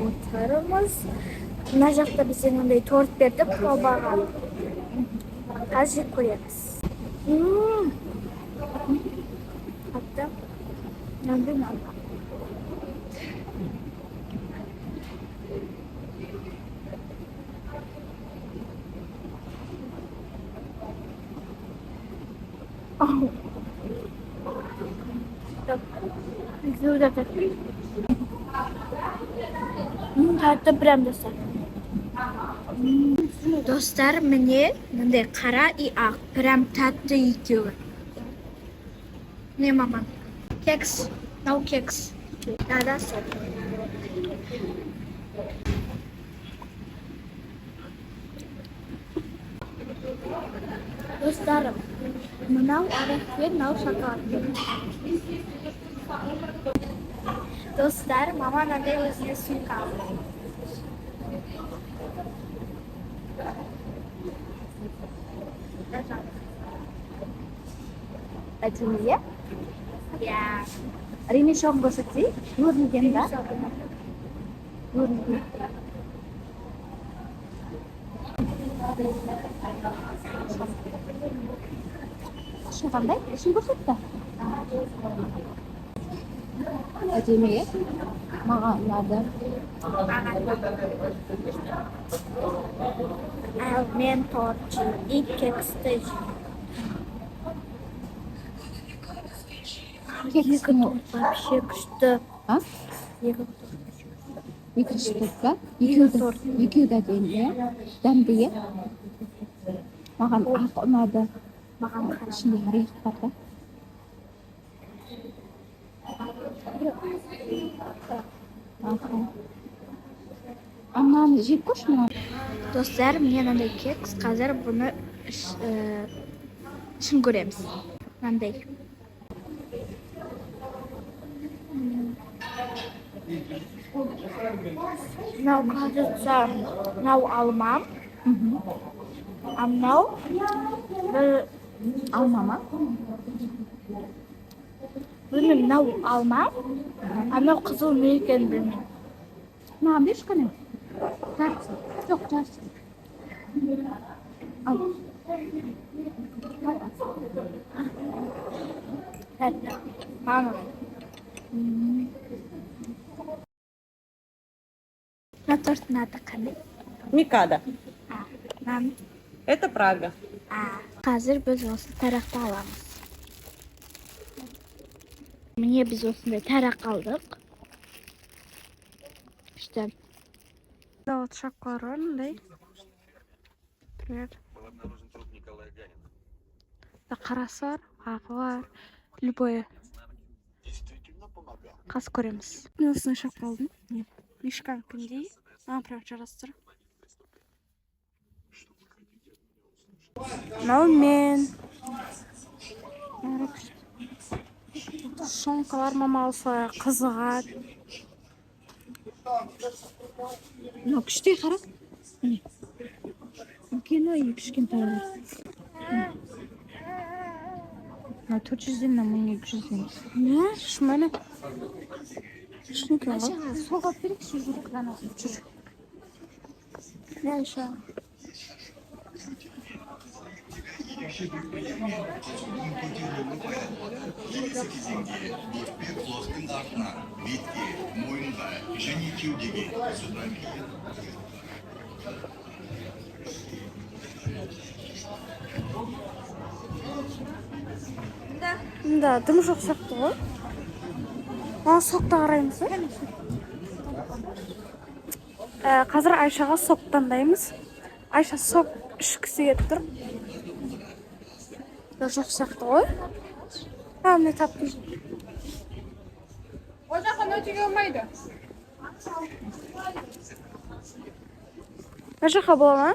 отырмыз. Мына жақта бізде мындай торт берді, қолбаға. Қазір жеп көреміз. Қатты. Мынандай мынандай. Güzel de. Tatlı prem dostlar. Dostlar, mene mындай qara и ақ, прям tatlı екеуі. Не мама? Кекс. No кекс. Да, сол. Достарым, мынау арахис, мынау шоколад. Dostlar, mama mындай өзіне сумка алды. Әдемі? Я. Әрине шоғын көрсетсей, көрінген да? Көрінген. Шоғандай? Ішін көрсетті? Әдемі? Маған ұнады. Ал мен тортчы, и кексті жеймін. Екі торт вообще күшті. А? Екі торт ба? Екеуі де әдемі. Дәмді е? Маған ақ ұнады. маған қара. Ішінде орех бар да? Ананы жеп көрші маған. Достар, мен мындай кекс, қазір бұны ішін көреміз. Мындай. Мынау кажется, мынау алма. А мынау Алма ма? білмеймін, мынау алма. А мынау қызыл не екенін білмеймін. Маған берші қане? Жарсың. Жоқ, жарсың. Ал. Тәтті. Мама. Мына торттың аты қандай? Микада. Мам. Это Прага. Қазір біз осы тарақты аламыз. Міне біз осындай тарақ алдық. İşte. Завод шоколад мындай. Привет. Был обнаружен труп Николая Ганина. Қарасы бар, ағы бар, любой. Действительно помогал. Қас көреміз. Мен осындай шоколадым. Мишканкіндей. Прям жарастыр. Мынау мен. Шоңқалар мама алса қызығады. Мынау күште қара. Үлкен ой, кішкентайлар. Мынау 400-ден, мынау 1200-ден. Не? Шмәне? Шынкен ғой? Солға берек, ше жүрік анасын. Жүр. Не еще? Плоским артна, битки, мойнда, және кеудеге содан кейін. Да, дым жоқ сияқты ғой. Сокта қараймыз. Қазір Айшаға сок таңдаймыз. Айша сок ішкісі келіп тұр. Жоқ сияқты ғой. Міне таптым. О жаққа өтуге болмайды. Мына жаққа бола ма?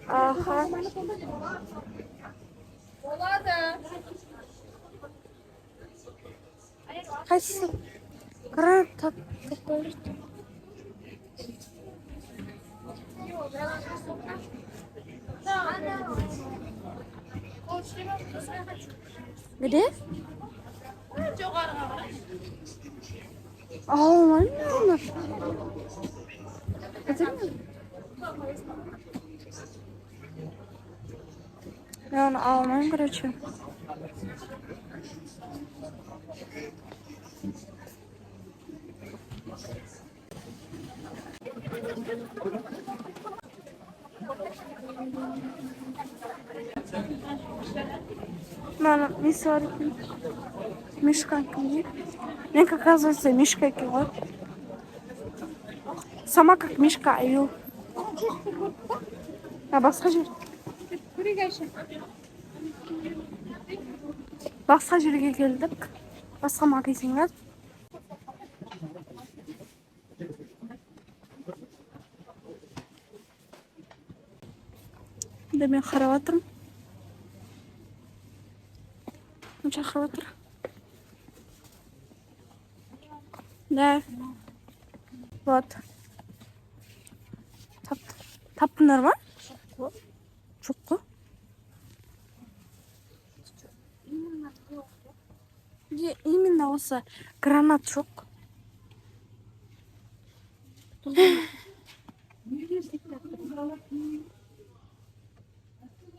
Аха. Болады. Қайсысы? Гранат таппай. Где? Жоғарыға қарай. Алмаймын. Я оны алмаймын, короче. Мама, мисор. Мишка. Мне, как оказывается, мишка кило. Сама как мишка аю. Басқа жер. Басқа жерге келдік. Басқа магазинға. Да мен қарап отырмын. Шақырып отыр. Да. Вот. Таптыңдар ма? Жоқ қой. Именно осы гранат жоқ.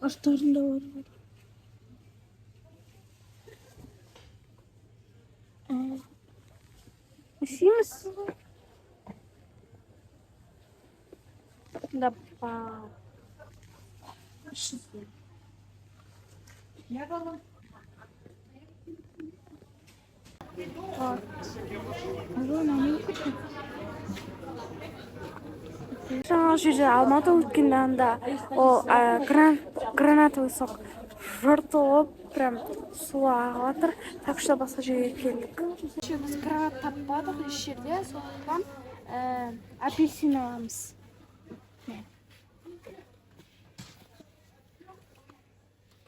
Аштарында бар. Ісіміз? Да, па. Жаңа жерде Алматы өткенде анда ол гранатовый сок жыртылып, прям су ағып жатыр. Так что басқа жерге келдік. Біз гранат таппадық еш жерде, сондықтан апельсин аламыз.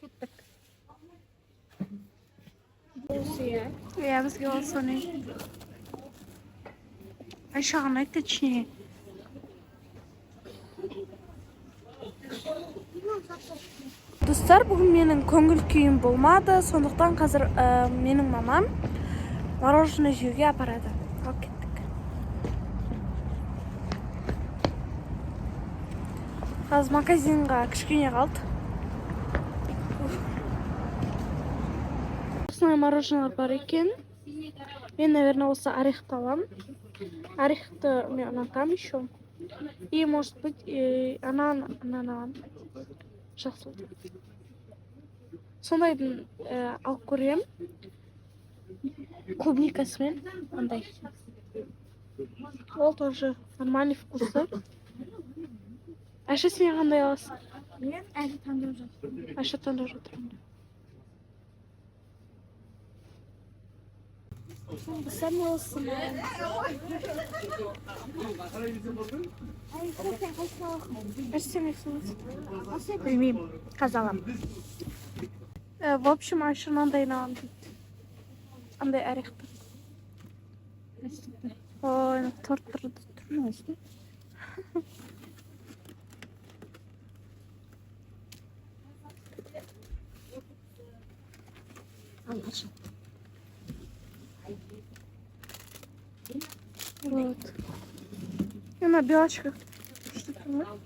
Кеттік. Я бізге осы не? Айшаған айт, точнее. Достар, бүгін менің көңіл күйім болмады, сондықтан қазір менің мамам мороженое жеуге апарады. Ал кеттік. Қазір магазинға кішкене қалды. Осындай мороженое бар екен. Мен, наверное, осы орехты аламын. Орехты мен ұнатам еще. И, может быть, анан аламын. Жақсы. Сондайдың алып көрем. Клубникасымен андай. Ол тоже нормальный вкусы. Айша, сен қандай аласың? Мен әлі таңдап жатырмын. Айша таңдап жатырмын. Сән олсын. Білмеймін, қазалам. В общем, Айша андай нағын дейді. Андай әректі. Ой, торт тұрды. Вот. И на белочках. Что-то.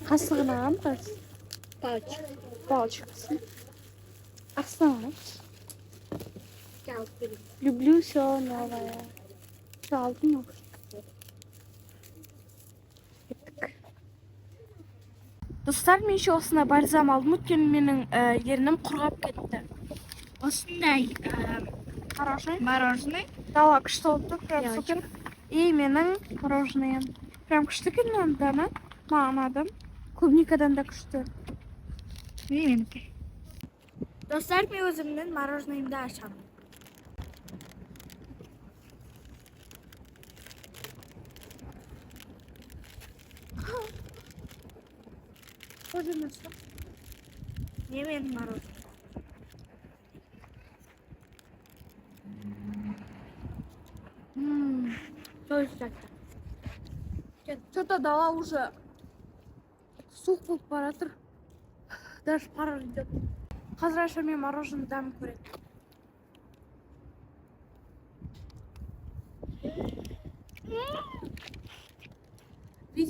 Қасығына ағам қас? Палочкасы. Ақсана. Люблю все новое. Все алдым. Достар, мен еще осында бальзам алдым. Өйткені менің ернім құрғап кетті. Осындай мороженое. Дала күшті oldu. Прям супер. И менің мороженыйым. Прям күшті келген дана. Маған адам. Клубникадан да күшті. И менікі. Достар, мен өзімнің мороженыйымды ашамын. Тоже насо. Не менің мороженым. Что-то дала уже сух болып бара жатыр. Даже пар идет. Қазір Айша мен мороженый дәмін көреді.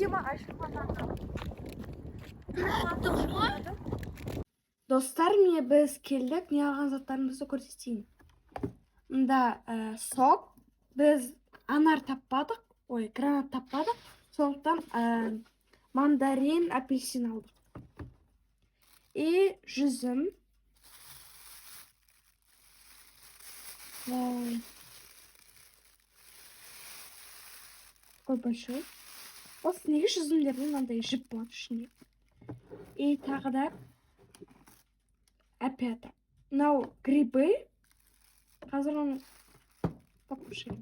видимо достар, міне біз келдік, не алған заттарымызды көрсетейін. Мында сок, біз анар таппадық, гранат таппадық, сондықтан мандарин, апельсин алдық. И жүзім. Такой большой. Осы неге жүзімдердің мынандай жіп болады ішінде. И тағы да опять. Мынау грибы. Қазір оны покушаем.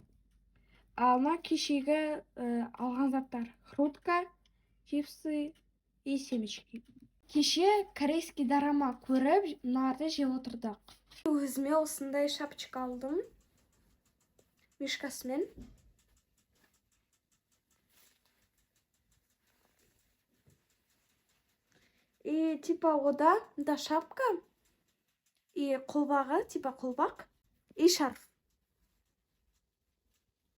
Мына кешегі алған заттар. Хрутка, чипсы и семечки. Кеше корейский драма көріп, мынарды жеп отырдық. Өзіме осындай шапочка алдым. Мишкасымен. И типа ода, да шапка. И қолбағы, типа қолбақ. И шарф.